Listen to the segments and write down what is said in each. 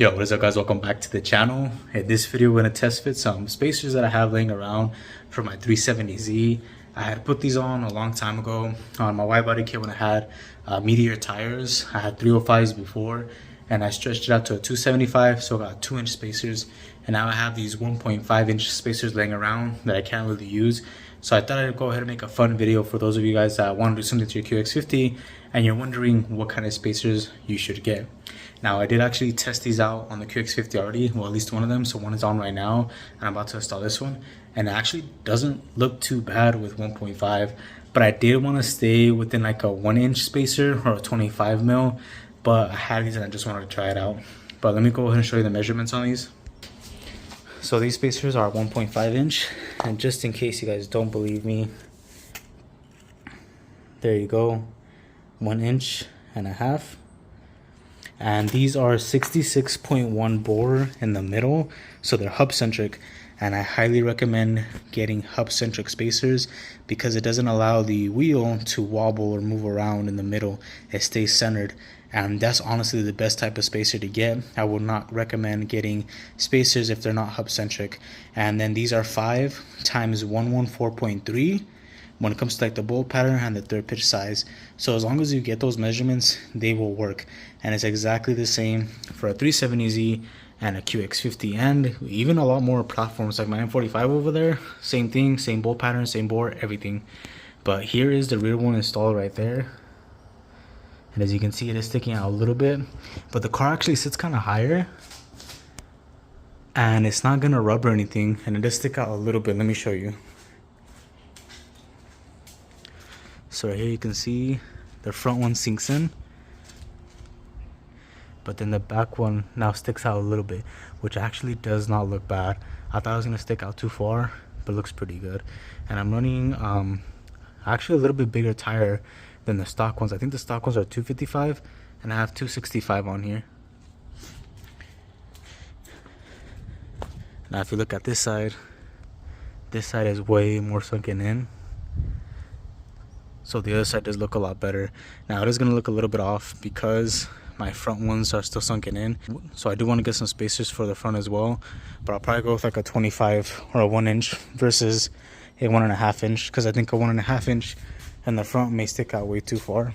Yo, what is up guys, welcome back to the channel. In this video we're going to test fit some spacers that I have laying around for my 370Z. I had put these on a long time ago on my wide body kit when I had Meteor tires. I had 305s before and I stretched it out to a 275, so I got 2-inch spacers, and now I have these 1.5-inch spacers laying around that I can't really use. So I thought I'd go ahead and make a fun video for those of you guys that want to do something to your QX50 and you're wondering what kind of spacers you should get. Now I did actually test these out on the QX50 already, well at least one of them, so one is on right now and I'm about to install this one, and it actually doesn't look too bad with 1.5, but I did want to stay within like a 1-inch spacer or a 25 mil, but I had these and I just wanted to try it out. But let me go ahead and show you the measurements on these. So these spacers are 1.5 inch, and just in case you guys don't believe me, there you go, 1.5 inches. And these are 66.1 bore in the middle, so they're Hubcentric, and I highly recommend getting Hubcentric spacers because it doesn't allow the wheel to wobble or move around in the middle. It stays centered, and that's honestly the best type of spacer to get. I would not recommend getting spacers if they're not Hubcentric. And then these are 5 times 114.3 when it comes to like the bolt pattern and the third pitch size. So as long as you get those measurements, they will work. And it's exactly the same for a 370Z and a QX50, and even a lot more platforms like my M45 over there. Same thing, same bolt pattern, same bore, everything. But here is the rear one installed right there. And as you can see, it is sticking out a little bit, but the car actually sits kind of higher and it's not gonna rub or anything, and it does stick out a little bit. Let me show you. So right here you can see the front one sinks in, but then the back one now sticks out a little bit, which actually does not look bad. I thought it was gonna stick out too far, but it looks pretty good. And I'm running actually a little bit bigger tire than the stock ones. I think the stock ones are 255 and I have 265 on here. Now if you look at this side is way more sunken in, so the other side does look a lot better. Now it is going to look a little bit off because my front ones are still sunken in, so I do want to get some spacers for the front as well, but I'll probably go with like a 25 or a 1-inch versus a 1.5 inch, because I think a 1.5 inch and the front may stick out way too far.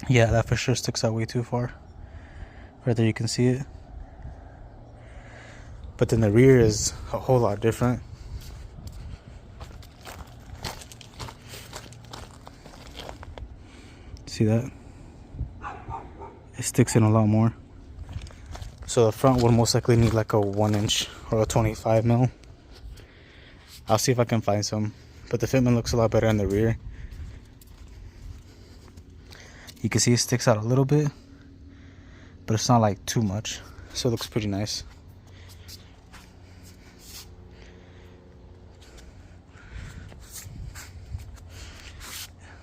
Yeah, that for sure sticks out way too far. Right there you can see it. But then the rear is a whole lot different. See that? It sticks in a lot more. So the front would most likely need like a 1-inch or a 25 mil. I'll see if I can find some, but the fitment looks a lot better in the rear. You can see it sticks out a little bit, but it's not like too much, so it looks pretty nice.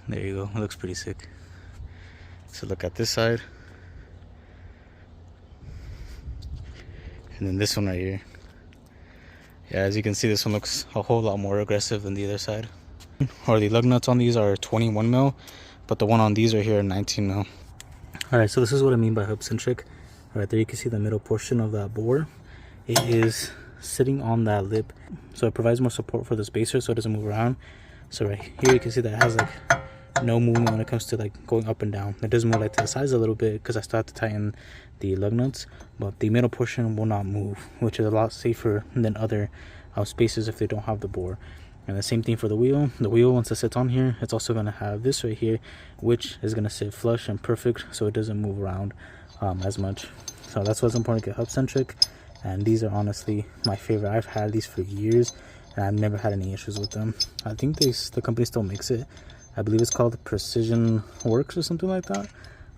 There you go, it looks pretty sick. So look at this side, and then this one right here. Yeah, as you can see, this one looks a whole lot more aggressive than the other side. Or the lug nuts on these are 21 mil, but the one on these right here are 19 mil. Alright, so this is what I mean by Hubcentric. Right there you can see the middle portion of that bore. It is sitting on that lip, so it provides more support for the spacer so it doesn't move around. So right here you can see that it has like no movement when it comes to like going up and down. It does move like to the sides a little bit because I still have to tighten the lug nuts, but the middle portion will not move, which is a lot safer than other spacers if they don't have the bore. And the same thing for the wheel. The wheel, once it sits on here, it's also going to have this right here, which is going to sit flush and perfect so it doesn't move around as much. So that's what's important to get Hubcentric, and these are honestly my favorite. I've had these for years and I've never had any issues with them. I think the company still makes it. I believe it's called Precision Works or something like that.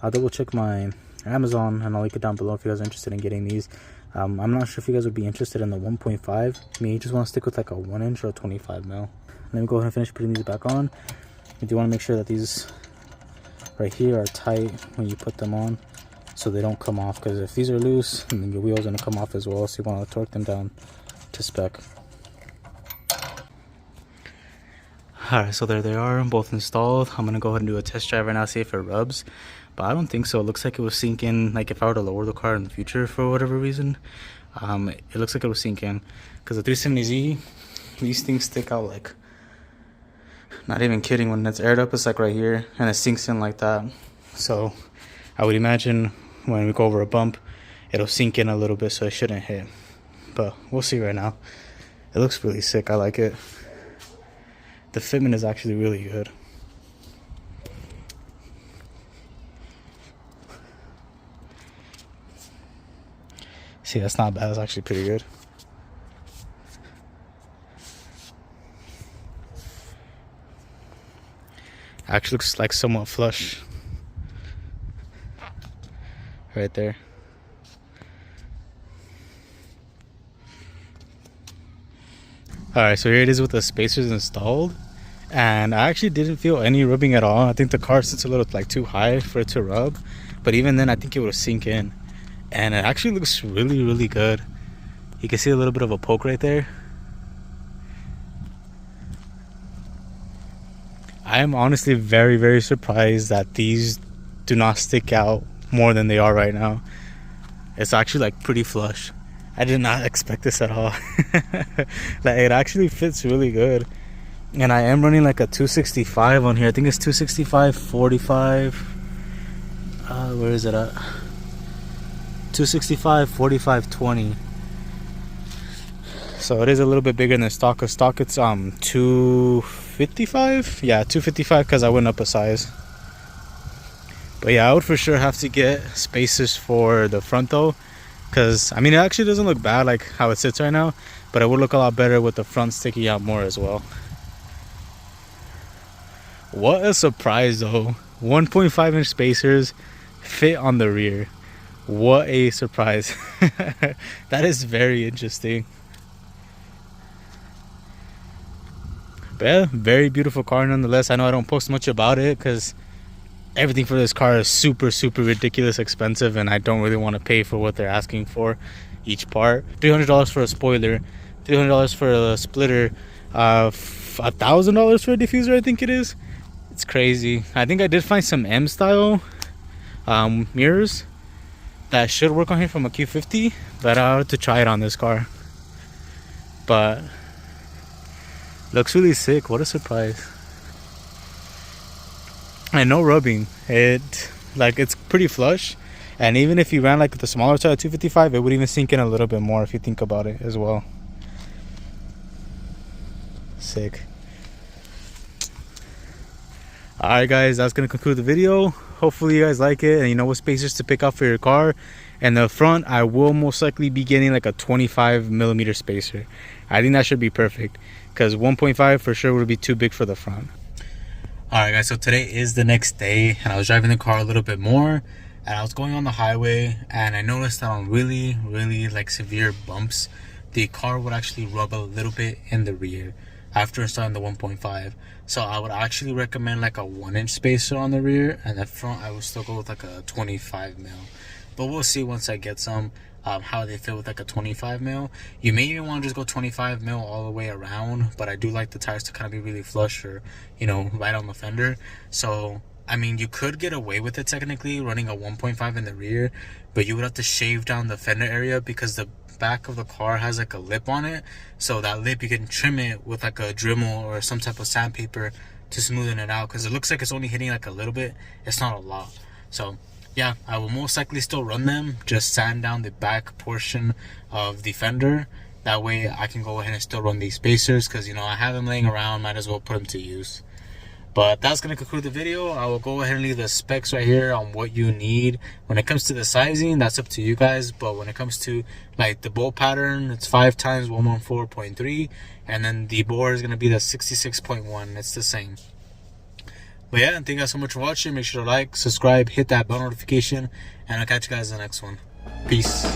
I'll double check my Amazon and I'll link it down below if you guys are interested in getting these. I'm not sure if you guys would be interested in the 1.5. Me, just want to stick with like a 1-inch or a 25 mil. Let me go ahead and finish putting these back on. You do want to make sure that these right here are tight when you put them on, so they don't come off, because if these are loose, then your wheel's going to come off as well, so you want to torque them down to spec. Alright, so there they are, both installed. I'm gonna go ahead and do a test drive right now, see if it rubs. But I don't think so. It looks like it will sink in, like if I were to lower the car in the future for whatever reason. It looks like it will sink in. Because the 370Z, these things stick out like, not even kidding, when it's aired up, it's like right here, and it sinks in like that. So I would imagine when we go over a bump, it'll sink in a little bit, so it shouldn't hit. But we'll see right now. It looks really sick. I like it. The fitment is actually really good. See, that's not bad. That's actually pretty good. Actually looks like somewhat flush. Right there. Alright, so here it is with the spacers installed. And I actually didn't feel any rubbing at all. I think the car sits a little like too high for it to rub. But even then, I think it would sink in. And it actually looks really, really good. You can see a little bit of a poke right there. I am honestly very, very surprised that these do not stick out more than they are right now. It's actually like pretty flush. I did not expect this at all. Like, it actually fits really good. And I am running like a 265 on here. I think it's 265 45. Where is it at? 265 45 20. So it is a little bit bigger than stock. Cause stock it's 255. Yeah, 255 because I went up a size. But yeah, I would for sure have to get spacers for the front though. Because I mean, it actually doesn't look bad like how it sits right now, but it would look a lot better with the front sticking out more as well. What a surprise though. 1.5 inch spacers fit on the rear. What a surprise. That is very interesting. But yeah, very beautiful car nonetheless. I know I don't post much about it because everything for this car is super, super ridiculous expensive, and I don't really want to pay for what they're asking for each part. $300 for a spoiler, $300 for a splitter, $1,000 for a diffuser, I think it is. It's crazy. I think I did find some M style mirrors that should work on here from a Q50, but I have to try it on this car. But looks really sick. What a surprise. And no rubbing. It's pretty flush, and even if you ran like the smaller side of 255, it would even sink in a little bit more if you think about it as well. Sick. Alright guys, that's gonna conclude the video. Hopefully you guys like it and you know what spacers to pick out for your car. And the front, I will most likely be getting like a 25mm spacer. I think that should be perfect, because 1.5 for sure would be too big for the front. Alright guys, so today is the next day, and I was driving the car a little bit more, and I was going on the highway, and I noticed that on really, really like severe bumps, the car would actually rub a little bit in the rear after installing the 1.5. So I would actually recommend like a 1-inch spacer on the rear, and the front I would still go with like a 25mm. But we'll see once I get some how they feel with like a 25mm. You may even want to just go 25mm all the way around, but I do like the tires to kind of be really flush, or you know, right on the fender. So I mean, you could get away with it technically running a 1.5 in the rear, but you would have to shave down the fender area because the back of the car has like a lip on it. So that lip, you can trim it with like a Dremel or some type of sandpaper to smoothen it out, because it looks like it's only hitting like a little bit. It's not a lot. So yeah, I will most likely still run them, just sand down the back portion of the fender. That way I can go ahead and still run these spacers, because you know, I have them laying around, might as well put them to use. But that's going to conclude the video. I will go ahead and leave the specs right here on what you need. When it comes to the sizing, that's up to you guys. But when it comes to like the bolt pattern, it's 5 times 114.3. And then the bore is going to be the 66.1. It's the same. But yeah, thank you guys so much for watching. Make sure to like, subscribe, hit that bell notification. And I'll catch you guys in the next one. Peace.